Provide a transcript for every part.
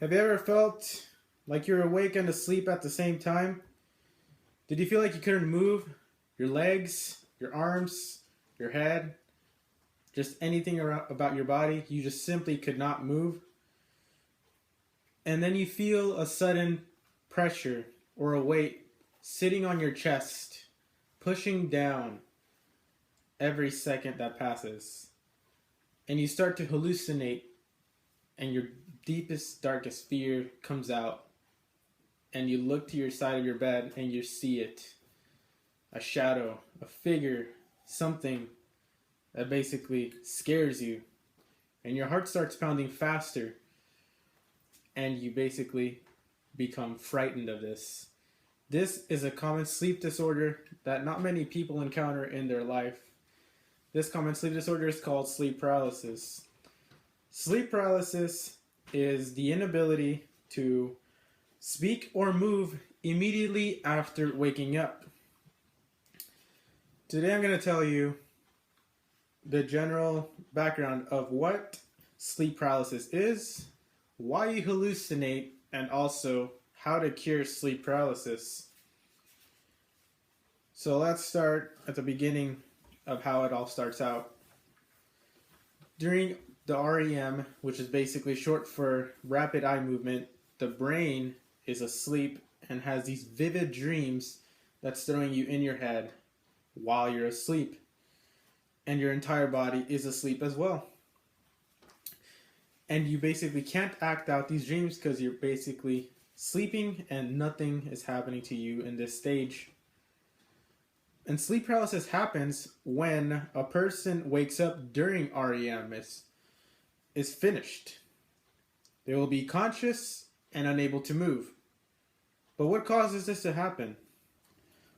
Have you ever felt like you're awake and asleep at the same time? Did you feel like you couldn't move your legs, your arms, your head, just anything about your body? You just simply could not move. And then you feel a sudden pressure or a weight sitting on your chest, pushing down every second that passes. And you start to hallucinate, and your deepest, darkest fear comes out. And you look to your side of your bed and you see it, a shadow, a figure, something that basically scares you. And your heart starts pounding faster. And you basically become frightened of this. This is a common sleep disorder that not many people encounter in their life. This common sleep disorder is called sleep paralysis. Sleep paralysis is the inability to speak or move immediately after waking up. Today I'm going to tell you the general background of what sleep paralysis is, why you hallucinate, and also how to cure sleep paralysis. So let's start at the beginning of how it all starts out. During the REM, which is basically short for rapid eye movement, the brain is asleep and has these vivid dreams that's throwing you in your head while you're asleep. And your entire body is asleep as well. And you basically can't act out these dreams because you're basically sleeping and nothing is happening to you in this stage. And sleep paralysis happens when a person wakes up during REM is finished. They will be conscious and unable to move. But what causes this to happen?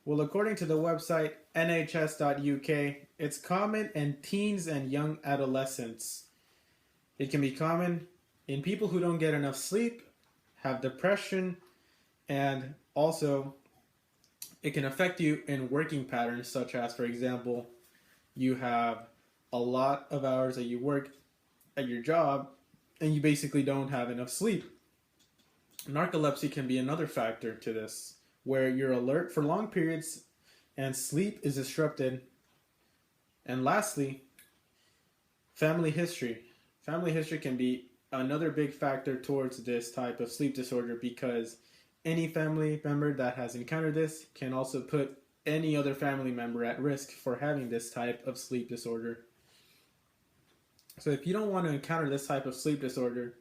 Well, according to the website nhs.uk, it's common in teens and young adolescents. It can be common in people who don't get enough sleep, have depression, and also it can affect you in working patterns, such as, for example, you have a lot of hours that you work at your job and you basically don't have enough sleep. Narcolepsy can be another factor to this, where you're alert for long periods and sleep is disrupted. And lastly, family history. Family history can be another big factor towards this type of sleep disorder, because any family member that has encountered this can also put any other family member at risk for having this type of sleep disorder. So if you don't want to encounter this type of sleep disorder,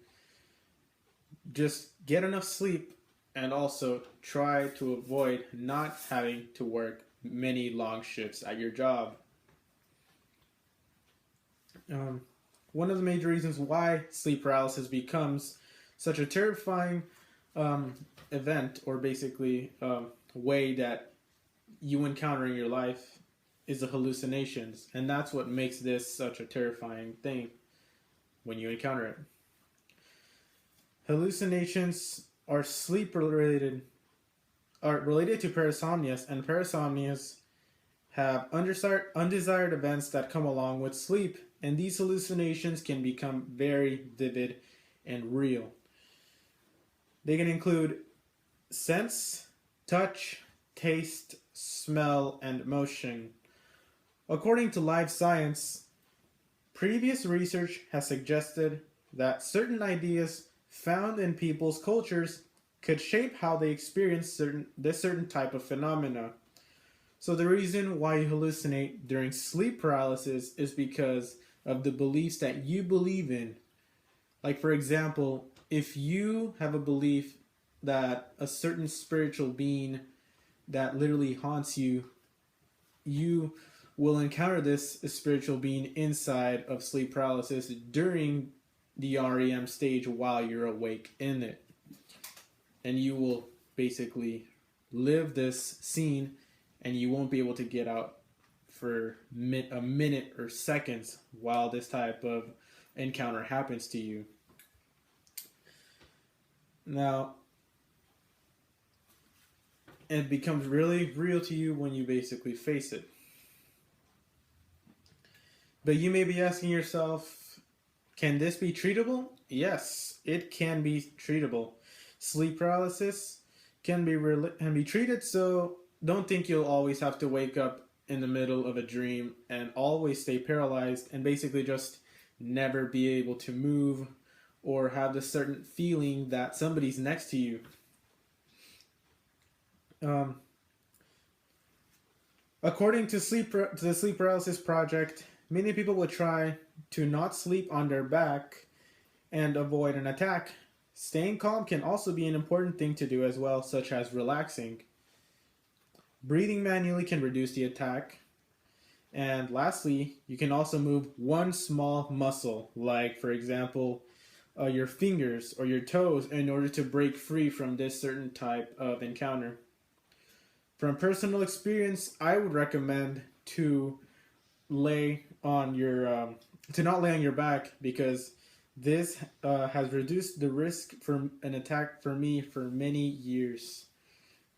just get enough sleep and also try to avoid not having to work many long shifts at your job. One of the major reasons why sleep paralysis becomes such a terrifying event, or basically way that you encounter in your life, is the hallucinations. And that's what makes this such a terrifying thing when you encounter it. Hallucinations are related to parasomnias, and parasomnias have undesired events that come along with sleep, and these hallucinations can become very vivid and real. They can include sense, touch, taste, smell, and motion. According to Live Science, previous research has suggested that certain ideas found in people's cultures could shape how they experience this certain type of phenomena. So the reason why you hallucinate during sleep paralysis is because of the beliefs that you believe in. Like, for example, if you have a belief that a certain spiritual being that literally haunts you, you will encounter this spiritual being inside of sleep paralysis during the REM stage while you're awake in it. And you will basically live this scene and you won't be able to get out for a minute or seconds while this type of encounter happens to you. Now, it becomes really real to you when you basically face it. But you may be asking yourself, Can this be treatable? Yes, it can be treatable. Sleep paralysis can be treated, so don't think you'll always have to wake up in the middle of a dream and always stay paralyzed and basically just never be able to move or have the certain feeling that somebody's next to you. Um, According to the Sleep Paralysis Project, many people will try to not sleep on their back and avoid an attack. Staying calm can also be an important thing to do as well, such as relaxing. Breathing manually can reduce the attack. And lastly, you can also move one small muscle, like for example, your fingers or your toes, in order to break free from this certain type of encounter. From personal experience, I would recommend to lay on your to not lay on your back because this has reduced the risk for an attack for me for many years,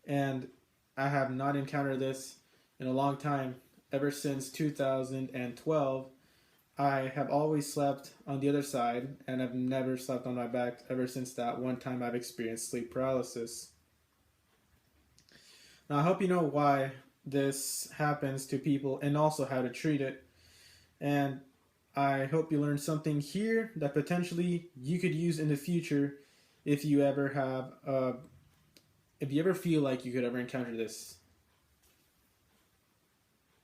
and I have not encountered this in a long time. Ever since 2012, I have always slept on the other side, and I've never slept on my back ever since that one time I've experienced sleep paralysis. Now, I hope you know why this happens to people and also how to treat it. And I hope you learned something here that potentially you could use in the future if you ever have, if you ever feel like you could ever encounter this.